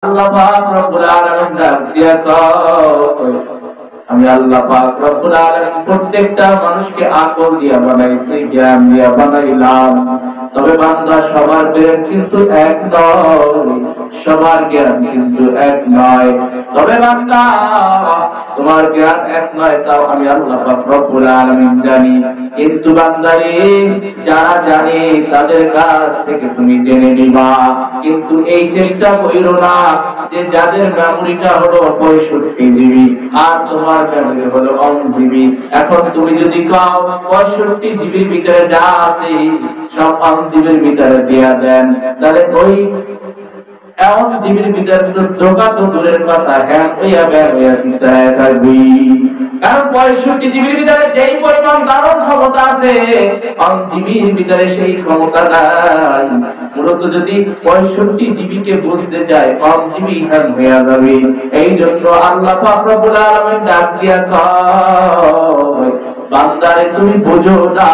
আল্লাহ পাক রব্বুল আলামিন ডাক দিয়া কয় আমি আল্লাহ পাক রব্বুল আলামিন প্রত্যেকটা মানুষকে আকল দিয়া বানাইছি, জ্ঞান দিয়া বানাইলাম। তবে বান্দা সবার ব্রেন কিন্তু এক নয়, সবার জ্ঞান কিন্তু এক নয়। তবে বান্দা তোমার জ্ঞান এক নয়, তাও আমি আল্লাহ পাক রব্বুল আলামিন জানি। কিন্তু বান্দারে যারা জানে তাদের কাছ থেকে তুমি জেনে নিবা, কিন্তু এই চেষ্টা কইরো না যে যাদের মেমোরিটা হলো 65 জিবি আর তোমার মেমোরি হলো 1 জিবি। এখন তুমি যদি কাও 65 জিবির ভিতরে যা আছে সব 1 জিবির ভিতরে দিয়া দেন, তাহলে ওই 1 জিবির ভিতরে তো ধোকা তো দূরের কথা, হ্যাঁ হইয়া বের হইয়া চিন্তায় থাকবি। কারণ 65 জিবির ভিতরে যেই পরিমাণ ধারণ ক্ষমতা আছে 1 জিবির ভিতরে সেই ক্ষমতা নাই। মূলত যদি 65 জিবি কে বুঝতে চায় 1 জিবি হ্যাং হয়ে যাবে। এই জন্য আল্লাহ পাক রব্বুল আলামিন ডাক দিয়া কয় বান্দারে তুমি বুঝো না,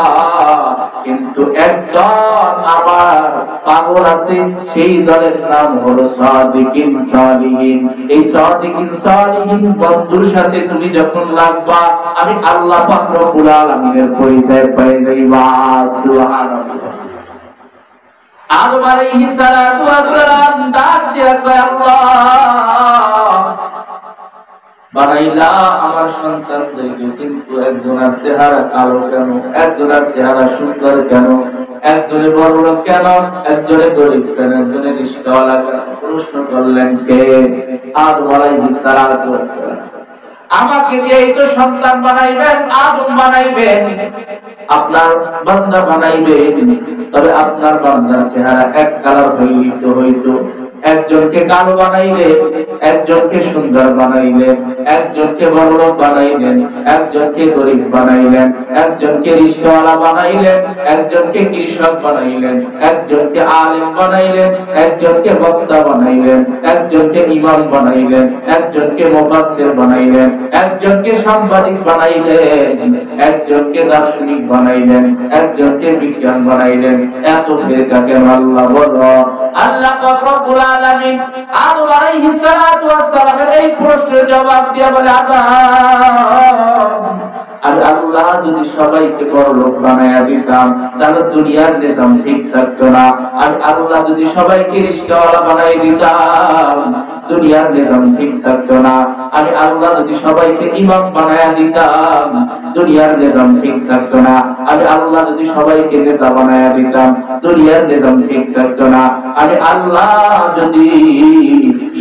কিন্তু একদল আমার পাগল আছে, সেই দলের নাম হলো সাদিকিন সালিহিন। এই সাদিকিন সালিহিন বন্ধুর সাথে তুমি যখন লাগবা, আমি আল্লাহ পাক রব্বুল আলামিনের পরিচয় পেয়ে যাইবা। সুবহানাল্লাহ। আদম আলাইহিস সালাতু ওয়াস সালাম ডাক দিয়া কয় আল্লাহ বানাইলা আমার সন্তানদেরকে, কিন্তু একজনের চেহারা কালো কেন, একজনের চেহারা সুন্দর কেন, একজনে বড় লোক কেন, একজনে গরিব কেন, একজনে রিস্কাওয়ালা কেন? প্রশ্ন করলেন কে? আদম আলাইহিস সালাতু ওয়াস সালাম। আমাকে দিয়েই তো সন্তান বানাইবেন, আদম বানাইবেন, আপনার বান্দা বানাইবেন। তবে আপনার বান্দার চেহারা এক কালার হইতো, একজনকে কালো বানাইলেন, একজনকে সুন্দর বানাইলেন, একজনকে বড়লোক বানাইলেন, একজনকে গরিব বানাইলেন, একজনকে রিস্কাওয়ালা বানাইলেন, একজনকে কৃষক বানাইলেন, একজনকে আলেম বানাইলেন, একজনকে বক্তা বানাইলেন, একজনকে ইমাম বানাইলেন, একজনকে মুফাসসির বানাইলেন, একজনকে সাংবাদিক বানাইলেন, একজনকে দার্শনিক বানাইলেন, একজনকে বিজ্ঞান বানাইলেন। এত ফেরকা কেন আল্লাহ বলো? আল্লাহ পাক রব্বুল আলামিন আদম আলাইহিস সালাতু ওয়াস সালামের এই প্রশ্নের জবাব দিয়া বলে আর আল্লাহ যদি সবাইকে বড় লোক বানায়া দিতাম তাহলে দুনিয়ার নিজাম ঠিক থাকতো না। আর আল্লাহ যদি সবাইকে রিস্কাওয়ালা বানাই দিতাম দুনিয়ার নিজাম ঠিক থাকতো না। আর আল্লাহ যদি সবাইকে ইমাম বানায়া দিতাম দুনিয়ার নিজাম ঠিক থাকতো না। আর আল্লাহ যদি সবাইকে নেতা বানায়া দিতাম দুনিয়ার নিজাম ঠিক থাকতো না। আর আল্লাহ যদি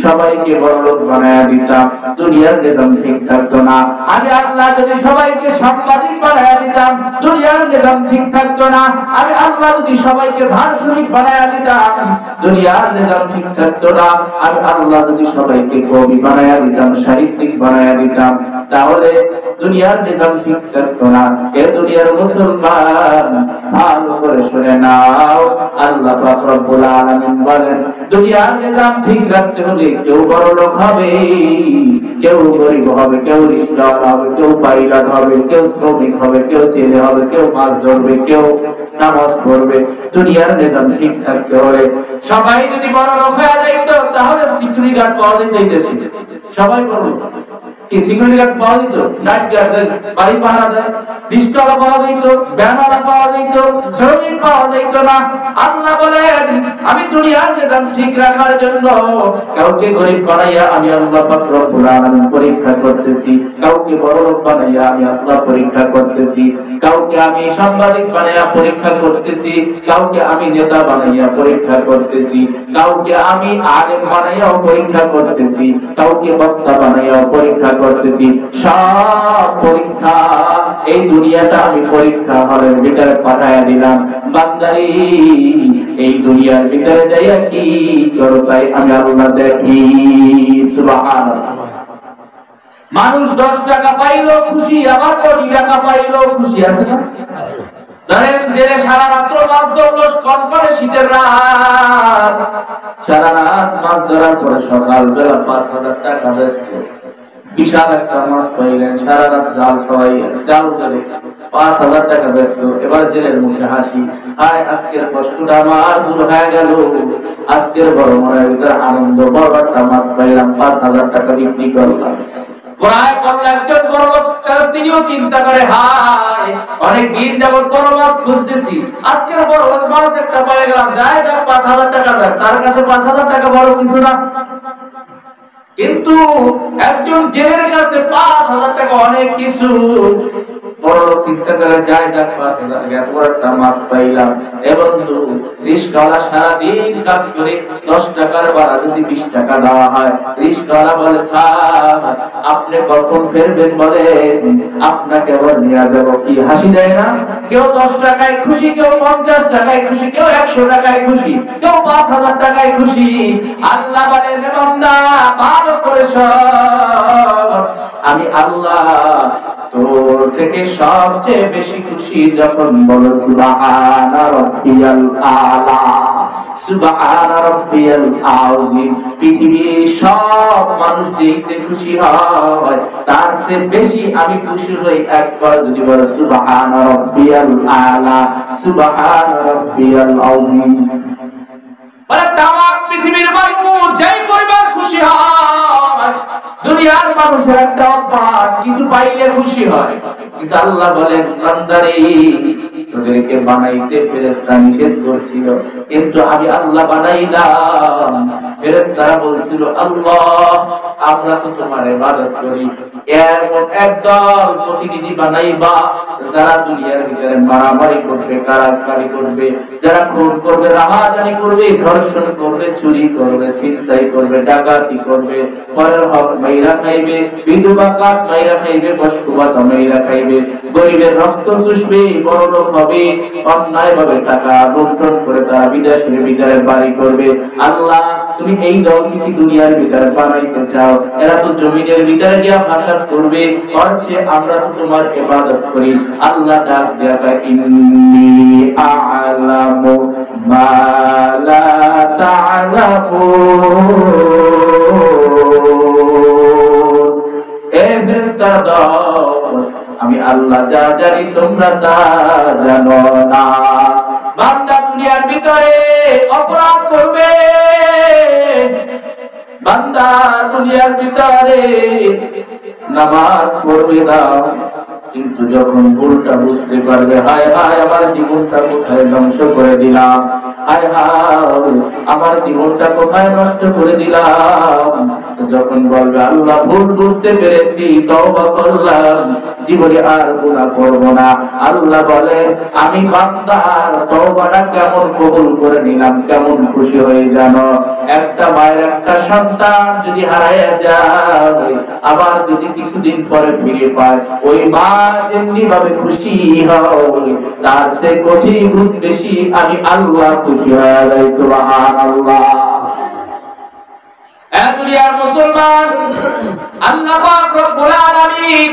সবাইকে বড় লোক বানায়া দিতাম দুনিয়ার নিজাম ঠিক থাকতো না। আর আল্লাহ যদি সবাইকে সাংবাদিক বানায়া দিতাম দুনিয়ার নিজাম ঠিক থাকতো না। আর আল্লাহ যদি সবাইকে দার্শনিক বানায়া দিতাম দুনিয়ার নিজাম ঠিক থাকতো না। আর আল্লাহ যদি সবাইকে কবি বানায়া দিতাম, সাহিত্যিক বানায়া দিতাম, তাহলে দুনিয়ার নিজাম ঠিক থাকতো না। এ দুনিয়ার মুসলমান ভালো করে শুনে নাও, আল্লাহ পাক রব্বুল আলামিন বলেন দুনিয়ার নিজাম ঠিক রাখতে হলে কেউ বড় লোক হবে, কেউ গরিব হবে, কেউ রিস্কাওয়ালা হবে, কেউ পাইলট হবে, কেউ শ্রমিক হবে, কেউ ছেলে হবে, কেউ মাছ ধরবে, কেউ নামাজ পড়বে। দুনিয়ার নিজাম ঠিক থাকতে হলে সবাই যদি বড় লোক হয়ে যাইতো তাহলে সিকিউরিটি গার্ড পাওয়া যাইতেছে। সবাই বড় লোক কি সিকিউরিটি গার্ড পাওয়া যেত, নাইট গার্ড বাড়ি পাহারা দেয়, রিস্কাওয়ালা পাওয়া যেত, ব্যানারা পাওয়া যেত, শ্রমিক পাওয়া যেত না। আল্লাহ বলেন আমি দুনিয়ার নিজাম ঠিক রাখার জন্য কাউকে গরিব বানাইয়া আমি আল্লাহ পাক রব্বুল আলামিন পরীক্ষা করতেছি, কাউকে বড় লোক বানাইয়া আমি আল্লাহ পরীক্ষা করতেছি, কাউকে আমি সাংবাদিক বানাইয়া পরীক্ষা করতেছি, কাউকে আমি নেতা বানাইয়া পরীক্ষা করতেছি, কাউকে আমি আলেম বানাইয়া পরীক্ষা করতেছি, কাউকে বক্তা বানাইয়া পরীক্ষা করতেছি। সব পরীক্ষা এই দুনিয়াটা আমি পরীক্ষা হলের ভিতরে পাঠাইয়া দিলাম। বান্দারি এই দুনিয়ার ভিতরে যাইয়া কি করো তাই আমি আল্লাহ দেখি। সুবহানাল্লাহ। মানুষ 10 টাকা পাইলো খুশি, আবার কোটি টাকা পাইলো খুশি, আছে না? ধরেন যে সারা রাত্র মাছ ধরলো, কনকনে শীতের রাত, সারা রাত মাছ ধরার পরে সকালবেলা 5000 টাকা বেচলো, বিশাল একটা মাছ পাইলেন, সারা রাত জাল খাওয়াইলেন, জাল ধরে 5,000 টাকা ব্যস্ত, এবার জেলের মুখে হাসি। আয় আজকের কষ্টটা আমার দূর হয়ে গেল, আজকের বড় মনের ভিতরে আনন্দ, বড় একটা মাছ পাইলাম, 5,000 টাকা বিক্রি করলাম। একজন বড় লোক তিনিও চিন্তা করে, হায় অনেক দিন যাবত বড় মাছ খুঁজতেছি, আজকের বড় মাছ একটা পেয়ে গেলাম, যাই যাক 5,000 টাকা যাক, তার কাছে 5,000 টাকা বড় কিছু না। কিন্তু একজন জেলের কাছে 5,000 টাকা অনেক কিছু। বড় লোক চিন্তা করে, যাই যাক 5,000 টাকা এত বড় একটা মাছ পাইলাম। এবং রিস্কাওয়ালা সারাদিন কাজ করে 10 টাকার ভাড়া যদি 20 টাকা দেওয়া হয়, রিস্কাওয়ালা বলে, স্যার আপনি কখন ফেরবেন বলেন, আপনাকে আবার নিয়ে যাবো। কি হাসি দেয় না? কেউ 10 টাকায় খুশি, কেউ 50 টাকায় খুশি, কেউ 100 টাকায় খুশি, কেউ 5,000 টাকায় খুশি। আল্লাহ বলেন, বান্দা ভালো করে শোন, আমি আল্লাহ তোর থেকে সবচেয়ে বেশি খুশি যখন বলো সুবহানা রাব্বিয়াল আলা, সুবহানা রাব্বিয়াল আযীম। পৃথিবীর সব মানুষ যেইতে খুশি হয় তার চেয়ে বেশি আমি খুশি হই একবার যদি বলো সুবহানা রাব্বিয়াল আলা, সুবহানা রাব্বিয়াল আযীম। বলে তামাম পৃথিবীর মানুষ যেই পরিমাণ খুশি হয়, দুনিয়ার মানুষের একটা অভ্যাস, কিছু পাইলে খুশি হয়। কিন্তু আল্লাহ বলেন, বান্দারে তোদেরকে বানাইতে ফেরেশতা নিষেধ করেছিল, কিন্তু আমি আল্লাহ বানাইলাম। ফেরেশতারা বলছিল, আল্লাহ আমরা তো তোমার ইবাদত করি, এমন একদল প্রতিনিধি বানাইবা যারা দুনিয়ার ভিতরে মারামারি করবে, কারাকারি করবে, যারা খুন করবে, রাহাজানি করবে, ধর্ষণ করবে, চুরি করবে, ছিনতাই করবে, ডাকাতি করবে, পরের হক মাইরা খাইবে, বিধবা কাঠ মাইরা খাইবে, বস্তুবাদ মাইরা খাইবে, গরিবের রক্ত চুষবে, বড় লোক হবে, অন্যায় ভাবে টাকা লুণ্ঠন করে তারা বিদেশের ভিতরে বাড়ি করবে। আল্লাহ তুমি এই দলকে কি দুনিয়ার ভিতরে বানাইতে চাও? এরা তো জমিনের ভিতরে গিয়া ফাসাদ করবে, করছে, আমরা তো তোমার ইবাদত করি। আল্লাহ ডাক দেয়া, ইন্নী আ'লামু মা লা তা'লামুন। এ ফেরেশতার দল, আমি আল্লাহ যা জানি তোমরা তা জানো না। বান্দা দুনিয়ার ভিতরে অপরাধ করবে, বান্দা দুনিয়ার ভিতরে নামাজ পড়বে না, কিন্তু যখন ভুলটা বুঝতে পারবে, হায় হায় আমার জীবনটা কোথায় ধ্বংস করে দিলাম, হায় হায় আমার জীবনটা কোথায় নষ্ট করে দিলাম, যখন বলবে আল্লাহ ভুল বুঝতে পেরেছি, তওবা করলাম, জীবনে আর গুনাহ করব না। আল্লাহ বলে, আমি বান্দার তওবাটা কেমন কবুল করে নিলাম, কেমন খুশি হয়ে জানো? একটা মায়ের একটা সন্তান যদি হারাইয়া যায়, আবার যদি কিছুদিন পরে ফিরে পায়, ওই মা যেমনি ভাবে খুশি হয়, তার চেয়ে কোটি গুণ বেশি আমি আল্লাহ খুশি হয়ে যাই। সুবহানাল্লাহ। দুনিয়ার মুসলমান, আল্লাহ পাক রব্বুল আলামিন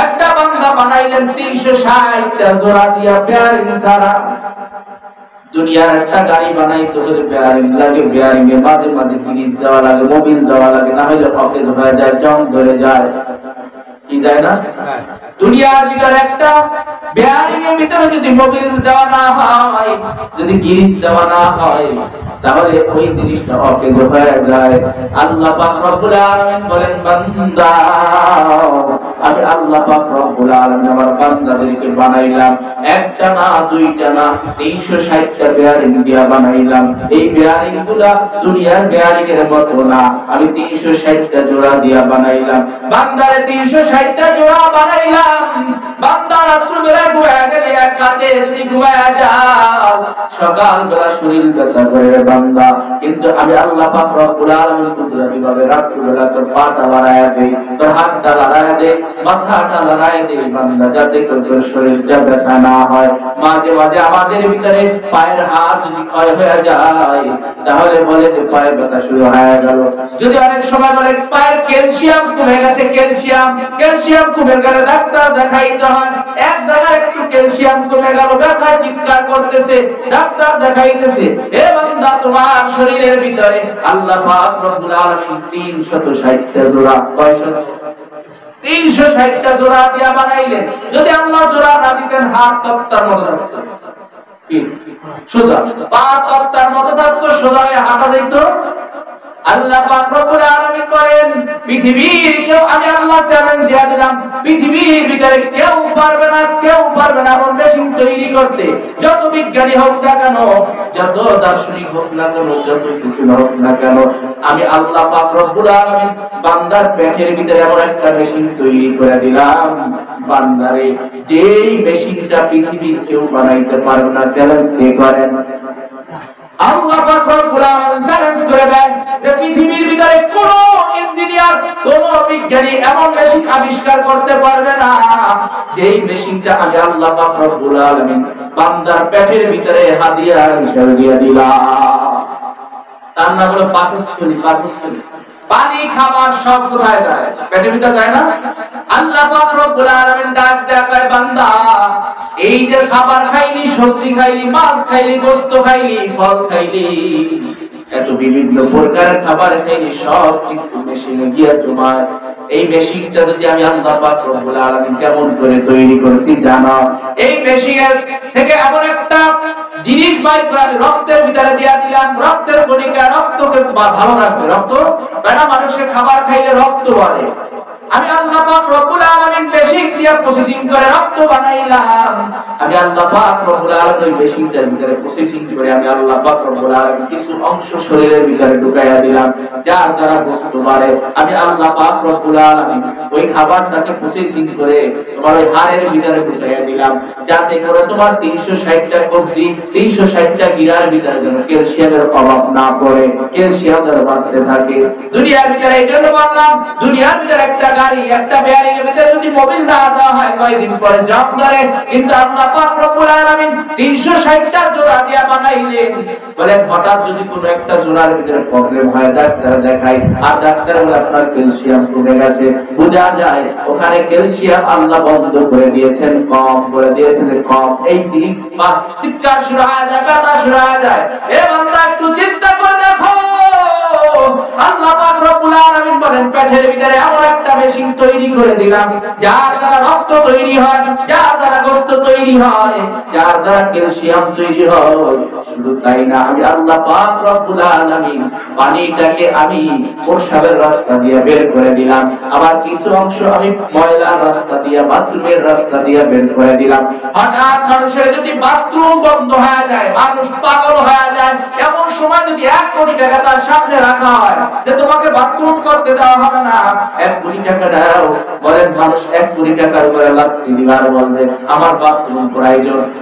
একটা বান্দা বানাইলেন 360টা জোড়া দিয়া বেয়ারিং ছাড়া। দুনিয়ার একটা গাড়ি বানাইতে হলে বেয়ারিং লাগে, বেয়ারিং এর মাঝে মাঝে জিনিস দেওয়া লাগে, মোবিল দেওয়া লাগে, না হলে অকেজ হয়ে যায়, জং ধরে যায়, কি যায় না? দুনিয়ার ভিতরে একটা বেয়ারিং এর ভিতরে যদি মোবিল দেওয়া না হয়, যদি গিরিজ দেওয়া না হয়, তাহলে ওই জিনিসটা অকেজ হয়ে যায়। আল্লাহ পাক রব্বুল আলামিন বলেন, বান্দা আমি আল্লাহ পাক রব্বুল আলামিন আমার বান্দাদেরকে বানাইলাম, একটা না দুইটা না 360টা বেয়ারিং দিয়া বানাইলাম। এই বেয়ারিং গুলা দুনিয়ার বেয়ারিং এর মতো না, আমি 360টা জোড়া দিয়া বানাইলাম। বান্দারে 360টা জোড়া বানাইলাম। বান্দা রাত্রি বেলা ঘুমায় গেলে এক রাতে যদি ঘুমায় যাও, সকাল বেলা শরীর ব্যথা করে বান্দা, কিন্তু আমি আল্লাহ পাক রব্বুল আলামিন কুদরতি ভাবে রাত্রি বেলা তোর পাটা লড়াইয়া দেই, তোর হাতটা লড়াইয়া দেই, মাথাটা লড়াইয়া দেই বান্দা, যাতে তোর শরীরটা ব্যথা না হয়। মাঝে মাঝে আমাদের ভিতরে পায়ের হাত যদি ক্ষয় হয়ে যায়, তাহলে বলে যে পায়ে ব্যথা শুরু হয়ে গেল। যদি অনেক সময় বলে পায়ের ক্যালসিয়াম কমে গেছে, ক্যালসিয়াম কমে গেলে ডাক্তার দেখাইতে হয়। এক জায়গায় একটু ক্যালসিয়াম কমে গেল, ব্যথায় চিৎকার করতেছে, ডাক্তার দেখাইতেছে। এ বান্দা তোমার শরীরের ভিতরে আল্লাহ পাক রব্বুল আলামিন 360টা জোড়া, কয়শত? 360টা জোড়া দিয়া বানাইলেন। যদি আল্লাহ জোড়া না দিতেন হাত তক্তার মতো থাকতো, কি সোজা, পা তক্তার মতো থাকতো, সোজা হয়ে হাঁটা যেত। আল্লাহ পাক রব্বুল আলামিন বলেন পৃথিবীর কেউ, আমি আল্লাহ চ্যালেঞ্জ দিয়ে দিলাম, পৃথিবীর ভিতরে কেউ পারবে না এমন মেশিন তৈরি করতে। যত বিজ্ঞানী হোক না কেন, যত দার্শনিক হোক না কেন, যত কিছু হোক না কেন, আমি আল্লাহ পাক রব্বুল আলামিন বান্দার পেটের ভিতরে এমন একটা মেশিন তৈরি করে দিলাম, বান্দারে যেই মেশিনটা পৃথিবীর কেউ বানাইতে পারবে না। চ্যালেঞ্জ কে করেন? আল্লাহ পাক রব্বুল আলামিন চ্যালেঞ্জ করে দেয় যে পৃথিবীর ভিতরে কোন ইঞ্জিনিয়ার, কোন বিজ্ঞানী এমন মেশিন আবিষ্কার করতে পারবে না যেই মেশিনটা আমি আল্লাহ পাক রব্বুল আলামিন বান্দার পেটের ভিতরে হাদিয়া হিসেবে দিয়ে দিলাম। তার নাম হলো পাকস্থলী। পানি, খাবার সব কোথায় যায়? পেটের ভিতরে যায় না? আল্লাহ পাক রব্বুল আলামিন ডাক দেয়, বান্দা এই যে খাবার খাইলি, সবজি খাইলি, মাছ খাইলি, গোশত খাইলি, ফল খাইলি, এত বিভিন্ন প্রকারের খাবার খাইলি, সব কিন্তু মেশিনে গিয়ে তোমার এই মেশিনটা যদি আমি আল্লাহ পাক রব্বুল আলামিন কেমন করে তৈরি করেছি জানো? এই মেশিনের থেকে এমন একটা জিনিস বাইর করে আমি রক্তের ভিতরে দিয়া দিলাম, রক্তের কণিকা রক্তকে ভালো রাখবে। রক্ত বেড়া মানুষের খাবার খাইলে রক্ত বাড়ে, আমি আল্লাহ পাক রব্বুল আলামিন মেশিন দিয়ে প্রসেসিং করে রক্ত বানাইলাম। আমি আল্লাহ পাক রব্বুল আলামিন মেশিনটার ভিতরে প্রসেসিং করে আমি আল্লাহ পাক রব্বুল আলামিন কিছু অংশ শরীরের ভিতরে ঢুকাইয়া দিলাম, যার দ্বারা গোশত বাড়ে। আমি আল্লাহ পাক রব্বুল আলামিন ওই খাবারটাকে প্রসেসিং করে তোমার ওই হাড়ের ভিতরে ঢুকাইয়া দিলাম, যাতে করে তোমার 360টা কবজি, 360টা গিরার ভিতরে যেন ক্যালসিয়ামের অভাব না পড়ে, ক্যালসিয়াম যেন বাড়তে থাকে। দুনিয়ার ভিতরে এই জন্য বললাম, দুনিয়ার ভিতরে একটা গাড়ি, একটা বেয়ারিং এর ভিতরে যদি মোবিল না দেওয়া হয় কয়েকদিন পরে জাম ধরে। কিন্তু আল্লাহ পাক রব্বুল আলামিন 360টা জোড়া দিয়া বানাইলেন। বলে হঠাৎ যদি কোনো একটা জোড়ার ভিতরে প্রবলেম হয়, ডাক্তার দেখাই, আর ডাক্তার বলে আপনার ক্যালসিয়াম কমে গেছে, বোঝা যায় ওখানে ক্যালসিয়াম আল্লাহ বন্ধ করে দিয়েছেন, কম করে দিয়েছেন, কম। এই 3-5 চিৎকার শুরু হয়ে যায়, ব্যথা শুরু হয়ে যায়। এ বান্দা একটু চিন্তা করে দেখো, আল্লাহ পাক রব্বুল আলামিন বলেন পেটের ভিতরে এমন একটা মেশিন তৈরি করে দিলাম, যার দ্বারা রক্ত তৈরি হয়, যার দ্বারা গোশত তৈরি হয়, যার দ্বারা ক্যালসিয়াম তৈরি হয়। শুধু তাই না, আমি আল্লাহ পাক রব্বুল আলামিন পানিটাকে আমি প্রস্রাবের রাস্তা দিয়ে বের করে দিলাম, আবার কিছু অংশ আমি ময়লার রাস্তা দিয়ে, বাথরুমের রাস্তা দিয়ে বের করে দিলাম। হঠাৎ মানুষের যদি বাথরুম বন্ধ হয়ে যায়, মানুষ পাগল হয়ে যায়, এমন সময় যদি 1 কোটি টাকা তার সামনে রাখা হয় যে তোমাকে বাথরুম করতে দেওয়া হবে না, 1 কোটি টাকা দাও, বলেন মানুষ 1 কোটি টাকার উপরে লাথি দিবার বলবে আমার বাথরুম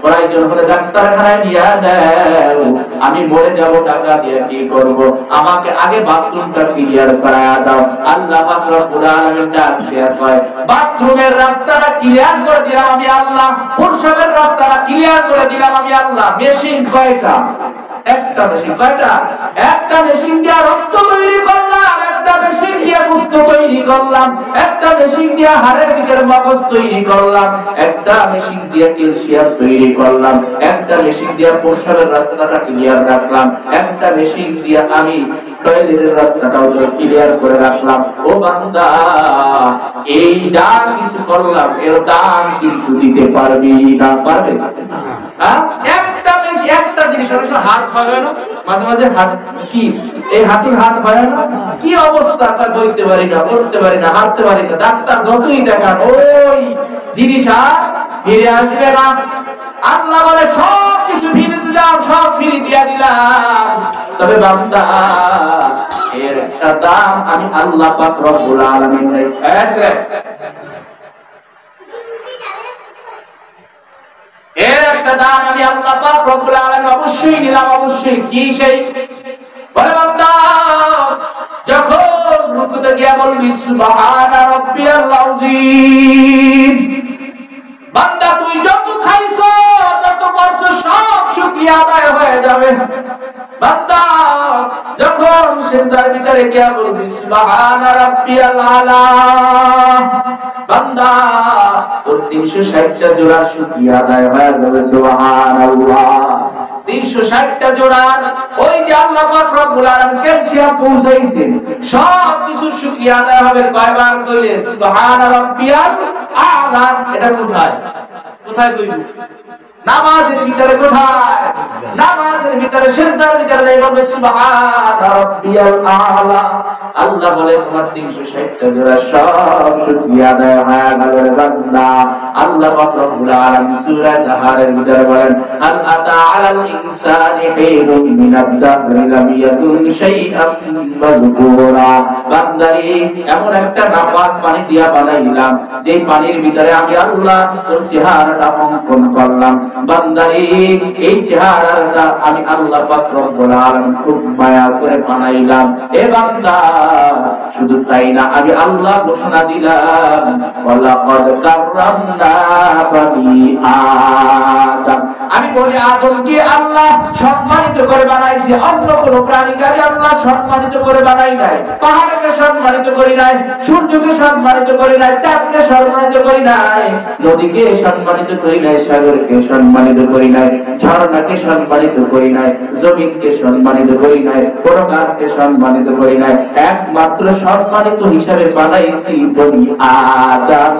প্রয়োজন হলে ডাক্তারখানায় নিয়ে দাও, আমি মরে যাব, টাকা দিয়ে কি করব, আমাকে আগে বাথরুমটা ক্লিয়ার করায়া দাও। আল্লাহ পাক রব্বুল আলামিন ক্লিয়ার করে বাথরুমের রাস্তাটা ক্লিয়ার করে দিলাম আমি আল্লাহ, প্রস্রাবের রাস্তাটা ক্লিয়ার করে দিলাম আমি আল্লাহ। মেশিন কয়টা? একটা মেশিন। কয়টা? একটা মেশিন দিয়ে রক্ত তৈরি করলাম, একটা মেশিন দিয়ে গোশত তৈরি করলাম, একটা মেশিন দিয়ে হাড়ের ভিতরে মগজ তৈরি করলাম, একটা মেশিন দিয়ে ক্যালসিয়াম তৈরি করলাম, একটা মেশিন দিয়ে প্রস্রাবের রাস্তাটা ক্লিয়ার রাখলাম, একটা মেশিন দিয়ে আমি টয়লেটের রাস্তাটাও ক্লিয়ার করে রাখলাম। ও বান্দা, এই যা কিছু করলাম এর দাম কিন্তু দিতে পারবি না? পারবে? হ্যাঁ, একটা মেশিন, একটা জিনিস। হাত হয় না মাঝে মাঝে, হাত কি এই হাতির হাত হয় না, কি অবস্থা, তা বলতে পারি না, করতে পারি না, হাঁটতে পারি না, ডাক্তার যতই দেখান ওই জিনিস আর ফিরে আসবে না। আল্লাহ বলে সব কিছু ফিরে দিলাম, সব ফিরে দিয়া দিলাম, তবে বান্দা এর একটা দাম আমি আল্লাহ পাক রব্বুল আলামিন রেখেছে। এর একটা দাম আমি আল্লাহ পাক রব্বুল আলামিন অবশ্যই নিলাম, অবশ্যই। কি সেই? বলে বান্দা যখন রুকুতে গিয়া বলবি সুবহানা রাব্বিয়াল আযীম, বান্দা তুই যত খাইছো, যত পারছো, সব শুকরিয়া আদায় হয়ে যাবে। বান্দা যখন সিজদার ভিতরে গিয়া বলবি সুবহানা রাব্বিয়াল আলা, বান্দা তোর 360টা জোড়া শুকরিয়া আদায় হয়ে যাবে। সুবহানাল্লাহ। 360টা জোড়া ওই যে আল্লাহ পাক রব্বুল আলামিন ক্যালসিয়াম পৌঁছাইছেন, সব কিছু শুকরিয়া শুকরিয়া আদায় হবে কয়বার কইলে সুবহানা রাব্বিয়াল আ'লা। এটা কোথায় কোথায় কইব? নামাজের ভিতরে কোথায়? নামাজের ভিতরে সিজদার ভিতরে যাই বলবে সুবহানা রাব্বিয়াল আ'লা। আল্লাহ বলে তোমার 360টা জোড়া সব শুকরিয়া আদায় হয়ে গেল বান্দা। আল্লাহ পাক রব্বুল আলামিন সূরা তাহারের ভিতরে বলেন হাল আতা আলাল ইনসানি হিনুন মিনাদ দাহরি লাম ইয়াকুন শাইআন মাযকুরা। বান্দারে এমন একটা নাপাক পানি দিয়া বানাইলাম যেই পানির ভিতরে আমি আল্লাহ তোর চেহারাটা অঙ্কন করলাম। বান্দারে এই চেহারাটা আমি আল্লাহ পাক রব্বুল আলামিন খুব মায়া করে বানাইলাম। এ বান্দা শুধু তাই না, আমি আল্লাহ ঘোষণা দিলাম ওয়ালাকাদ কাররামনা বানি আদম। আমি বলি আদমকে আল্লাহ সম্মানিত করে বানাইছে, অন্য কোন প্রাণীকে আমি আল্লাহ সম্মানিত করে বানাই নাই। পাহাড়কে সম্মানিত করি নাই, সূর্যকে সম্মানিত করি নাই, চাঁদকে সম্মানিত করি নাই, নদীকে সম্মানিত করি নাই, সাগরকে সম্মানিত করি নাই, ঝর্ণাকে সম্মানিত করি নাই, জমিনকে সম্মানিত করি নাই, কোন গাছকে সম্মানিত করি নাই। একমাত্র সম্মানিত হিসাবে বানাইছি বনি আদম।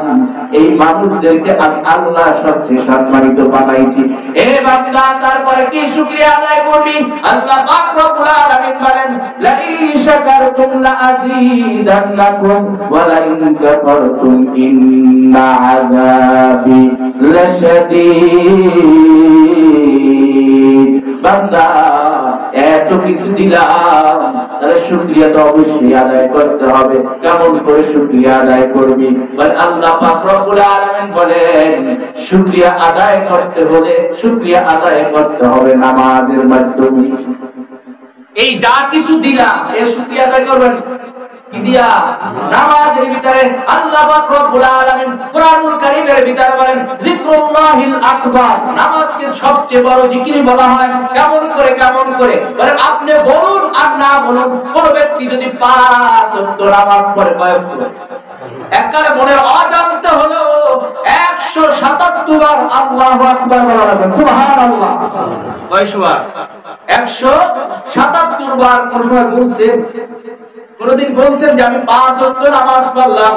এই মানুষদেরকে আমি আল্লাহ সবচেয়ে সম্মানিত বানাইছি। এ বান্দা তারপরে কি শুকরিয়া আদায় করবি? আল্লাহ পাক রব্বুল আলামিন বলেন লা ইন শাকারতুম লা আযীদান্নাকুম ওয়া লা ইন কাফারতুম ইন্না আযাবি লাশাদীদ। বান্দা এত কিছু দিলাম, তাহলে শুকরিয়া তো অবশ্যই আদায় করতে হবে। কেমন করে শুকরিয়া আদায় করবি? বলে আল্লাহ পাক রব্বুল আলামিন বলেন শুকরিয়া আদায় করতে হলে শুকরিয়া আদায় করতে হবে নামাজের মাধ্যমে। এই যা কিছু দিলাম এই শুকরিয়া আদায় করবেন কি দিয়া? নামাজের ভিতরে। আল্লাহ পাক রব্বুল আলামিন কুরআনুল কারীমের ভিতরে বলেন যিকরুল্লাহিল আকবার। নামাজকে সবচেয়ে বড় জিকির বলা হয়। কেমন করে কেমন করে বলেন আপনি বলুন আর না বলুন, কোন ব্যক্তি যদি 5 ওয়াক্ত নামাজ পড়ে কয় ওয়াক্ত? একবারে মনের অজান্তে হলো 177 বার আল্লাহু আকবার বলা লাগবে। সুবহানাল্লাহ। কয়শবার? 177 বার। কোন সময় গুনছেন? কোনদিন বলছেন যে আমি 5 ওয়াক্ত নামাজ পড়লাম?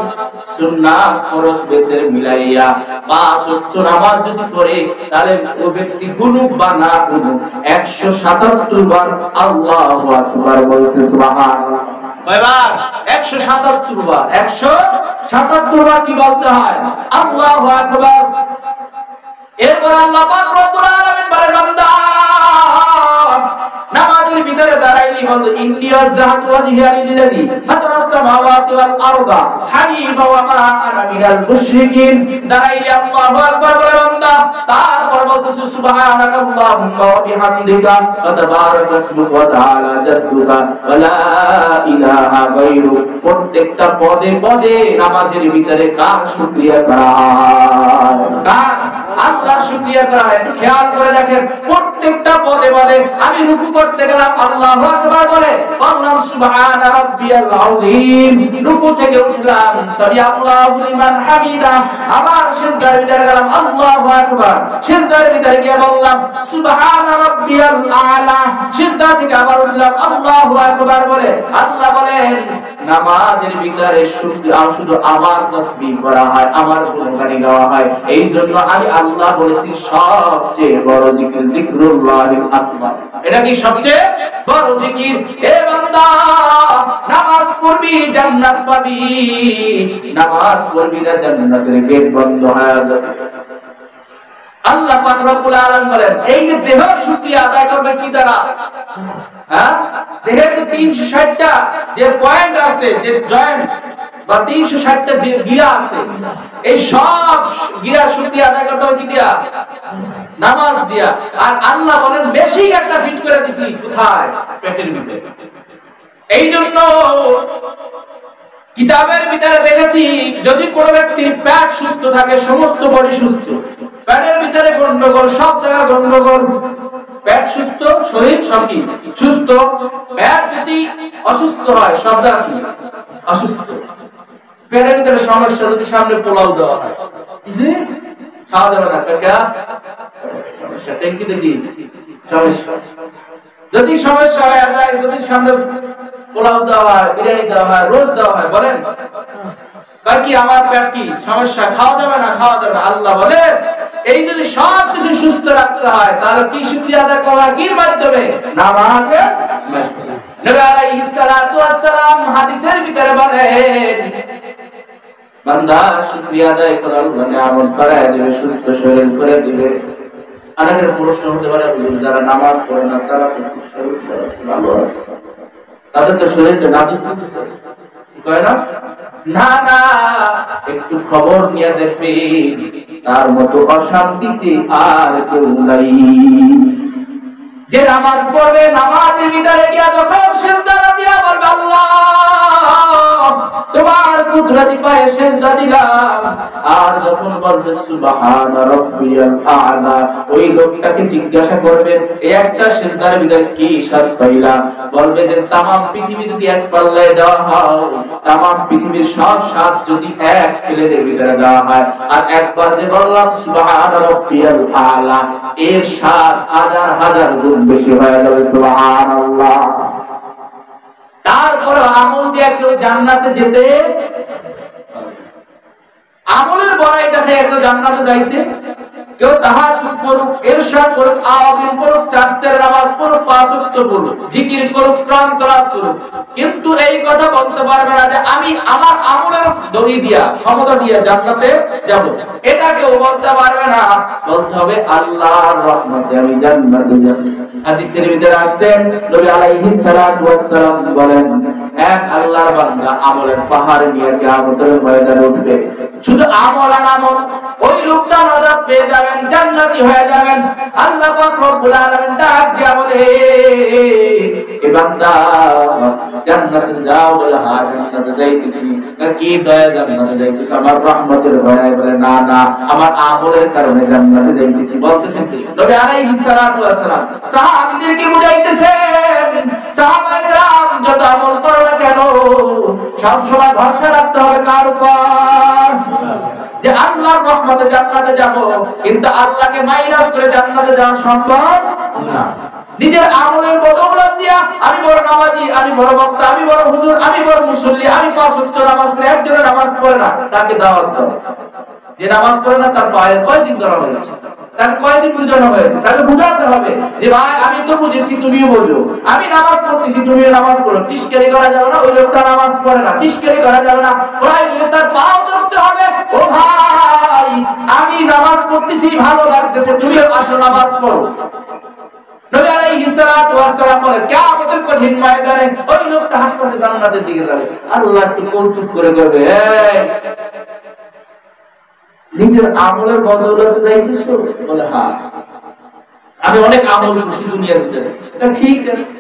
সুন্নাত ফরজ বেতের মিলাইয়া 5 ওয়াক্ত নামাজ যদি পড়ে তাহলে ওই ব্যক্তি গুনুক বা না গুনুক 177 বার আল্লাহু আকবার বলছে। সুবহানাল্লাহ। কয়বার? 177 বার। 177 বার কি বলতে হয়? আল্লাহু আকবার। এরপর আল্লাহ পাক রব্বুল আলামিন বলেন বান্দা নামাজের ভিতরে দাঁড়াইলি বলতো ইন্ডিয়া জাহাতু ওয়াজহিয়া লিল্লাযী ফাতারাস সামাওয়াতি ওয়াল আরদা হানিফা ওয়া মা আনা মিনাল মুশরিকিন। দাঁড়াইলি আল্লাহু আকবার বলে বান্দা, তারপর বলতেছে সুবহানাকাল্লাহুম্মা ওয়া বিহামদিকা ওয়া তাবারাকা ইসমুকা ওয়া তাআলা জাদ্দুকা ওয়া লা ইলাহা গায়রুক। প্রত্যেকটা পদে পদে নামাজের ভিতরে কার শুকরিয়া করা হয়? কার? আল্লাহর শুকরিয়া করা হয়। একটু খেয়াল করে দেখেন, প্রত্যেকটা পদে পদে আমি রুকু করতে গেলাম আল্লাহু আকবার বলে বললাম সুবহানা রাব্বিয়াল আযীম। রুকু থেকে উঠলাম সামি আল্লাহু লিমান হামিদা। আবার সিজদার ভিতরে গেলাম আল্লাহু আকবার। সিজদার ভিতরে গিয়ে বললাম সুবহানা রাব্বিয়াল আ'লা। সিজদা থেকে আবার উঠলাম আল্লাহু আকবার বলে। আল্লাহ বলেন নামাজের ভিতরে শুধু আমার তাসবিহ করা হয়, আমার গুণগান গাওয়া হয়। এই জন্য আমি আল্লাহ বলেছি সবচেয়ে বড় জিকির যিকরুল্লাহিল আকবার। এটা কি সবচেয়ে বড় জিকির? হে বান্দা নামাজ পড়বি জান্নাত পাবি, নামাজ পড়বি না জান্নাতের গেট বন্ধ হয়ে যাবে। আল্লাহ পাক রব্বুল আলামিন বলেন এই যে দেহ শুকরিয়া আদায় করবে কি দ্বারা? হ্যাঁ, দেহের যে 360টা যে পয়েন্ট আছে, যে জয়েন্ট বা 360টা যে গিরা আছে, এই সব গিরা শুকরিয়া আদায় করতে হবে কি দিয়া? নামাজ দিয়া। আর আল্লাহ বলেন বেশি একটা ফিট করে দিছি কোথায়? পেটের ভিতরে। এই জন্য কিতাবের ভিতরে দেখেছি যদি কোন ব্যক্তির পেট সুস্থ থাকে সমস্ত বডি সুস্থ। পেটের ভিতরে গন্ডগোল, সব জায়গায় গন্ডগোল। পেট সুস্থ, শরীর সবই সুস্থ। পেট যদি অসুস্থ হয় সব জায়গা অসুস্থ। পেটের ভিতরে সমস্যা, যদি সামনে পোলাও দেওয়া হয় খাওয়া যাবে না, কাকা সমস্যা। ট্যাঙ্কিতে কি সমস্যা? যদি সমস্যা হয়ে যায়, যদি সামনে পোলাও দেওয়া হয়, বিরিয়ানি দেওয়া হয়, রোজ দেওয়া হয়, বলেন কয় কি আমার পেট কি সমস্যা, খাওয়া যাবে না, খাওয়া যাবে না। আল্লাহ বলে এই যদি সব কিছু সুস্থ রাখতে হয় তাহলে কি শুকরিয়া আদায় করা কির মাধ্যমে? নামাজের মাধ্যমে। নবী আলাইহিস সালাতু ওয়াস সালাম হাদিসের ভিতরে বলেন বান্দা শুকরিয়া আদায় করে আল্লাহ নিয়ামত বাড়ায় দিবে, সুস্থ শরীর করে দিবে। অনেকের প্রশ্ন হতে পারে যারা নামাজ পড়ে না তারা তো শরীর ভালো আছে, তাদের তো শরীরটা নাজুস নাজুস আছে, কয় না? না না, একটু খবর নিয়ে দেখবে তার মতো অশান্তিতে আর কেউ নাই। যে নামাজ পড়বে নামাজের ভিতরে গিয়া যখন সিজদা দিয়া বলবে আল্লাহ তোমার কুদরতি পায়ে সিজদা দিলাম, আর যখন বলবে সুবহান রাব্বিয়াল আ'লা, ওই লোকটাকে জিজ্ঞাসা করবে এই একটা সিজদার ভিতরে কি স্বাদ পাইলা? বলবে যে तमाम পৃথিবী যদি এক পাল্লায় দেওয়া হয়, तमाम পৃথিবীর সব স্বাদ যদি এক প্লেটের ভিতরে দেওয়া হয়, আর একবার যে বললাম সুবহান রাব্বিয়াল আ'লা, এর স্বাদ হাজার হাজার গুণ বেশি হয়ে যাবে। সুবহানাল্লাহ। তারপরে আমল দিয়ে কেউ জান্নাতে যেতে, আমলের বড়াই দেখে কেউ জান্নাতে যাইতে, কেউ তাহাজ্জুদ করুক, ইরশাদ করুক, আওয়াবিন করুক, চাষতের নামাজ পড়ুক, পাঁচ ওয়াক্ত করুক, জিকির করুক, কোরআন তেলাওয়াত করুক, কিন্তু এই কথা বলতে পারবে না যে আমি আমার আমলের দড়ি দিয়া ক্ষমতা দিয়া জান্নাতে যাব, এটা কেউ বলতে পারবে না। বলতে হবে আল্লাহর রহমতে আমি জান্নাতে যাব। হাদিসের ভিতরে আসছেন নবী আলাইহিস সালাতু ওয়াস সালাম বলেন এক আল্লাহর বান্দা আমলের পাহাড় নিয়ে কিয়ামতের ময়দানে উঠবে, শুধু আমল আর আমল, ওই লোকটা নাজাত পেয়ে যাবেন, জান্নাতি হয়ে যাবেন। আল্লাহ পাক রব্বুল আলামিন ডাক দিয়া বলে এ বান্দা জান্নাতে যাও, বলে হ্যাঁ জান্নাতে যাইতেছি। কি দয়া জান্নাতে যাইতেছি? আমার রহমতের দয়ায়। বলে না না, আমার আমলের কারণে জান্নাতে যাইতেছি। বলতেছেন কি? নবী আলাইহিস সালাতু ওয়াস সালাম সাহাবীদেরকে বুঝাইতেছেন সাহাবায়ে কেরাম যত আমল করো না কেন সব সময় ভরসা রাখতে হবে কার উপর? যে আল্লাহর রহমতে জান্নাতে যাব, কিন্তু আল্লাহকে মাইনাস করে জান্নাতে যাওয়া সম্ভব না। নিজের আমলের বদৌলত দিয়া আমি বড় নামাজি, আমি বড় বক্তা, আমি বড় হুজুর, আমি বড় মুসল্লি, আমি পাঁচ ওয়াক্ত নামাজ পড়ি, একজনের নামাজ পড়ে না তাকে দাওয়াত দাও। যে নামাজ পড়ে না তার পায়ে কয়দিন ধরা হয়েছে, তাকে কয়দিন বুঝানো হয়েছে, তাকে বুঝাতে হবে যে ভাই আমি তো বুঝেছি তুমিও বোঝো, আমি নামাজ পড়তেছি তুমিও নামাজ পড়ো। টিস্কারি করা যাবে না, ওই লোকটা নামাজ পড়ে না, টিস্কারি করা যাবে না, প্রয়োজনে তার পাও ধরতে হবে। ও ভাই আমি নামাজ পড়তেছি ভালো লাগতেছে, তুমিও আসো নামাজ পড়ো। নবী আলাইহিস সালাতু ওয়াস সালাম বলেন কিয়ামতের কঠিন ময়দানে ওই লোকটা হাসতে জান্নাতের দিকে যাবে, আল্লাহ একটু কৌতুক করে বলবে এই নিজের আমলের বদৌলতে যাইতেছো? বলে হ্যাঁ আমি অনেক আমল করছি দুনিয়ার ভিতরে। এটা ঠিক আছে,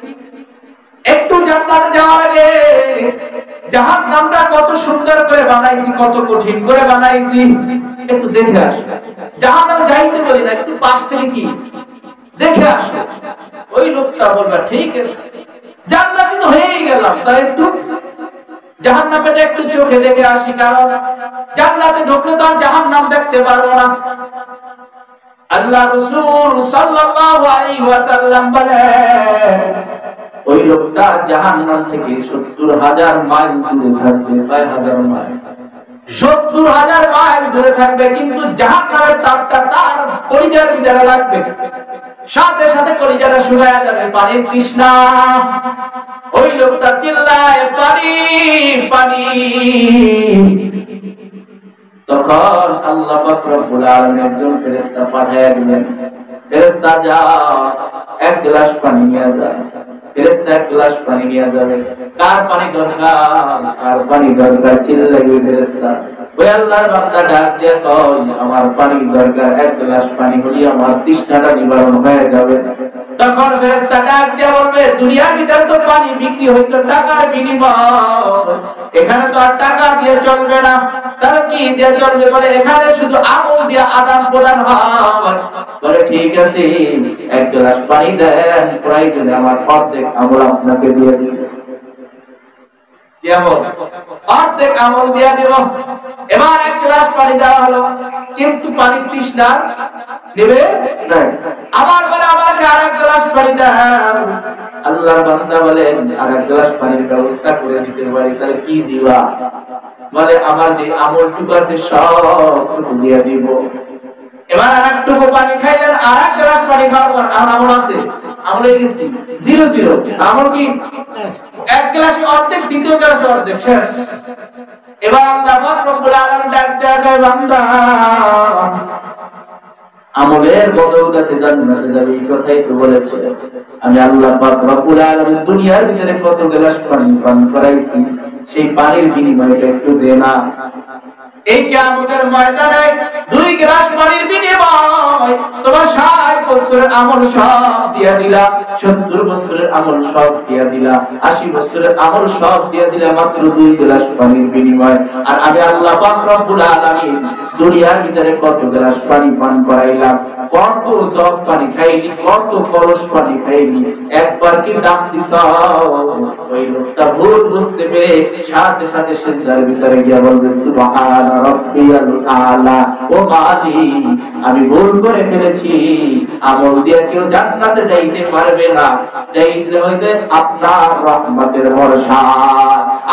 একটু জান্নাতে যাওয়ার আগে জাহান্নামটা কত সুন্দর করে বানাইছি, কত কঠিন করে বানাইছি একটু দেখে আসো। জাহান্নামে যাইতে বলি না, একটু পাশ থেকে কি দেখে আসো। ওই লোকটা বলবে ঠিক আছে জান্নাতি তো হয়েই গেলাম, তাই একটু জাহান্নামটা একটু চোখে দেখে আসি, কারণ জান্নাতে ঢুকলে তো আর জাহান্নাম দেখতে পারবো না। আল্লাহ রাসূল সাল্লাল্লাহু আলাইহি ওয়াসাল্লাম বলেন ওই লোকটা জাহান্নাম থেকে ৭০,০০০ মাইল দূরে থাকবে, প্রায় ১০০০ মাইল, ৭০,০০০ মাইল দূরে থাকবে, কিন্তু জাহান্নামের তাপটা তার কলিজার ভিতরে লাগবে, সাথে সাথে কলিজাটা শুকায়া যাবে, পানির তৃষ্ণা। ওই লোকটা চিল্লায় পানি পানি। তখন আল্লাহ পাক রব্বুল আলামিন একজন ফেরেশতা পাঠিয়ে দিলেন, ফেরেশতা যাও এক গ্লাস পানি নিয়ে যাও। ফেরেশতা এক গ্লাস পানি নিয়ে যাবে। কার পানি দরকার? কার পানি দরকার? চিল্লাইবে ফেরেশতা। ওই আল্লাহর বান্দা ডাক দিয়ে কয় আমার পানি দরকার, এক গ্লাস পানি হলে আমার তৃষ্ণাটা নিবারণ হয়ে যাবে। তখন ফেরেশতা ডাক দিয়ে বলবে দুনিয়ার ভিতরে তো পানি বিক্রি হইতো টাকার বিনিময়, এখানে তো আর টাকা দিয়ে চলবে না, তাহলে কি দিয়ে চলবে? বলে এখানে শুধু আমল দিয়ে আদান প্রদান হয়। বলে ঠিক আছে এক গ্লাস পানি দেন, প্রয়োজনে আমার অর্ধেক আমল আপনাকে দিয়ে দিব। কেমন? অর্ধেক আমল দিয়ে দেব। এবার এক গ্লাস পানি দেওয়া হলো, কিন্তু পানি তৃষ্ণা নেবে না। আবার বলে আমাকে আর এক গ্লাস পানি দেন। আল্লাহর বান্দা বলেন আর এক গ্লাস পানির ব্যবস্থা করে দিতে পারি, তাহলে কি দিবা? বলে আমার যে আমলটুকু আছে সব দিয়ে দিব। এবার আরেকটুকু পানি খাইলেন, আর এক গ্লাস পানি খাওয়ার পর আর আমল আছে, আমল হয়ে গেছে 0-0। আমল কি এক গ্লাসে অর্ধেক, দ্বিতীয় গ্লাসে অর্ধেক, শেষ। এবার আল্লাহ পাক রব্বুল আলামিন ডাক দেয়, বান্দা আমলের বদৌলতে জান্নাতে যাবে, এই কথাই তো বলেছে। আমি আল্লাহ পাক রব্বুল আলামিন দুনিয়ার ভিতরে কত গ্লাস পানি পান করাইছি, সেই পানির বিনিময়টা একটু দে না। এই কিয়ামতের ময়দানে 2 গ্লাস পানির বিনিময় তোমার 60 বছরের আমল সব দিয়া দিলা, 70 বছরের আমল সব দিয়া দিলা, 80 বছরের আমল সব দিয়া দিলা মাত্র 2 গ্লাস পানির বিনিময়। আর আমি আল্লাহ পাক রব্বুল আলামিন দুনিয়ার ভিতরে কত গ্লাস পানি পান করাইলাম, কত জগ পানি খাইনি, কত কলস পানি খাইনি, একবার কি ডাক দিছ? ওই লোকটা ভুল বুঝতে পেরে সাথে সাথে সিজদার ভিতরে গিয়ে বলবে সুবহান রাব্বিয়াল আলা, ও মালিক আমি ভুল করে ফেলেছি, আমল দিয়ে কেউ জান্নাতে যাইতে পারবে না, যাইতে হইতে আপনার রহমতের ভরসা।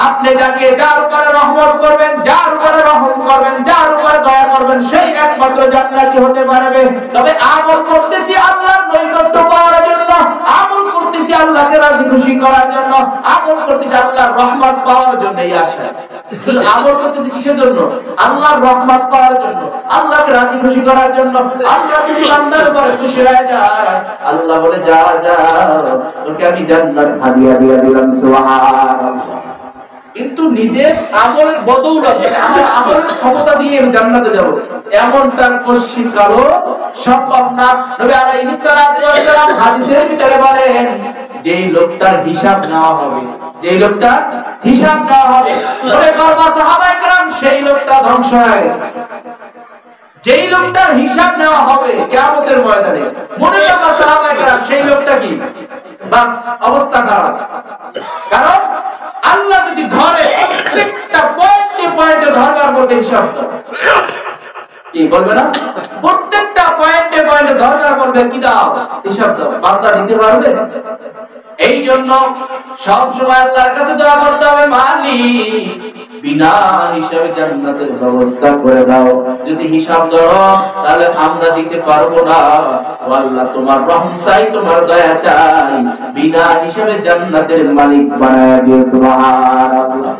আপনি যাকে যার উপরে রহমত করবেন, যার উপরে রহম করবেন, যার উপরে দয়া করবেন, সেই একমাত্র জান্নাতি হতে পারবে। তবে আমল করতেছি আল্লাহর নৈকট্য পাওয়ার জন্য, আমল করতেছি আল্লাহকে রাজি খুশি করার জন্য, আমল করতেছি আল্লাহর রহমত পাওয়ার জন্য। এই আশা শুধু আমল করতেছি কিসের জন্য? আল্লাহর রহমত পাওয়ার জন্য, আল্লাহকে রাজি খুশি করার জন্য। আল্লাহ যদি বান্দার উপরে খুশি হয়ে যায়, আল্লাহ বলে যা যা তোকে আমি জান্নাত হাদিয়া দিয়ে দিলাম, সুবহানাল্লাহ। কিন্তু নিজের আমলের বদৌলতে, আমার আমলের ক্ষমতা দিয়ে আমি জান্নাতে যাব, এমনটা কোশ্চিন কালো সম্ভব না। নবী আলাইহিস সালাতু ওয়াস সালাম হাদিসের ভিতরে বলেন, যেই লোকটার হিসাব নেওয়া হবে, যেই লোকটার হিসাব নেওয়া হবে, মনে করবা সাহাবায়ে কেরাম সেই লোকটা ধ্বংস হয়ে গেছে। যেই লোকটার হিসাব নেওয়া হবে কিয়ামতের ময়দানে, মনে করবা সাহাবায়ে কেরাম সেই লোকটা কি বাস অবস্থা খারাপ। কারণ আল্লাহ যদি ধরে প্রত্যেকটা পয়েন্টে পয়েন্টে ধরবার মধ্যে হিসাব কি বলবে না, প্রত্যেকটা পয়েন্টে পয়েন্টে ধরবার করবে কি দাও হিসাব দাও, বান্দা দিতে পারবে? এই জন্য সব সময় আল্লাহর কাছে দোয়া করতে হবে, মালিক বিনা হিসাবে জান্নাতের ব্যবস্থা করে দাও। যদি হিসাব ধরো তাহলে আমরা দিতে পারবো না, ও আল্লাহ তোমার রহম চাই, তোমার দয়া চাই, বিনা হিসাবে জান্নাতের মালিক বানায় দিও, সুবহানাল্লাহ।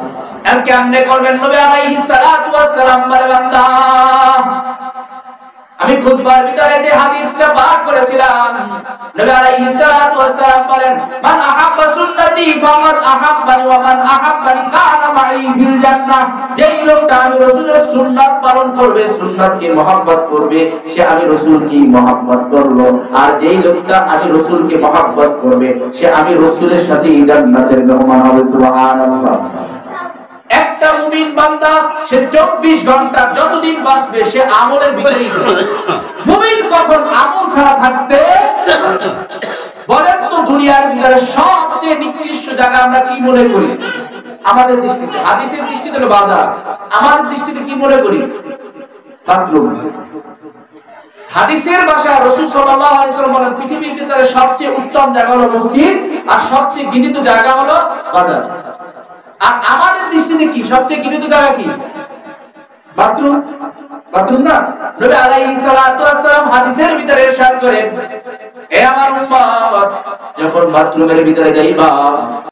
আর কেমনে করবেন? নবী আলাইহিস সালাতু ওয়াস সালাম বলে, বান্দা আমি খুতবার ভিতরে যে হাদিসটা পাঠ করেছিলাম, নবী আলাইহিস সালাতু ওয়াস সালাম বলেন, মান আহাব্বা সুন্নতি ফাকাদ আহাব্বানি ওয়া মান আহাব্বানি কানা মাই ফিল জান্নাহ। যেই লোকটা আমি রাসূলের সুন্নাত পালন করবে, সুন্নাতকে মহব্বত করবে, সে আমি রাসূলকে মহব্বত করলো। আর যেই লোকটা আমি রাসূলকে মহব্বত করবে, সে আমি রাসূলের সাথে জান্নাতের মেহমান হবে, সুবহানাল্লাহ। একটা মুমিন বান্দা সে 24 ঘন্টা যতদিন বাঁচবে সে আমলের ভিতরেই থাকবে। মুমিন কখন আমল ছাড়া থাকতে? বলেন তো, দুনিয়ার ভিতরে সবচেয়ে নিকৃষ্ট জায়গা আমরা কি মনে করি? আমাদের দৃষ্টিতে, হাদিসের দৃষ্টিতে হলো বাজার, আমাদের দৃষ্টিতে কি মনে করি? বাথরুম। হাদিসের ভাষায় রাসূল সাল্লাল্লাহু আলাইহি ওয়াসাল্লাম বলেন, পৃথিবীর ভিতরে সবচেয়ে উত্তম জায়গা হলো মসজিদ, আর সবচেয়ে ঘৃণিত জায়গা হলো বাজার। আর আমাদের দৃষ্টিতে কি সবচেয়ে ঘৃণিত জায়গা? কি? বাথরুম। বাথরুম না? নবী আলাইহিস সালাতু ওয়াস সালাম হাদিসের ভিতরে ইরশাদ করেন, হে আমার উম্মত, যখন বাথরুমের ভিতরে যাইবা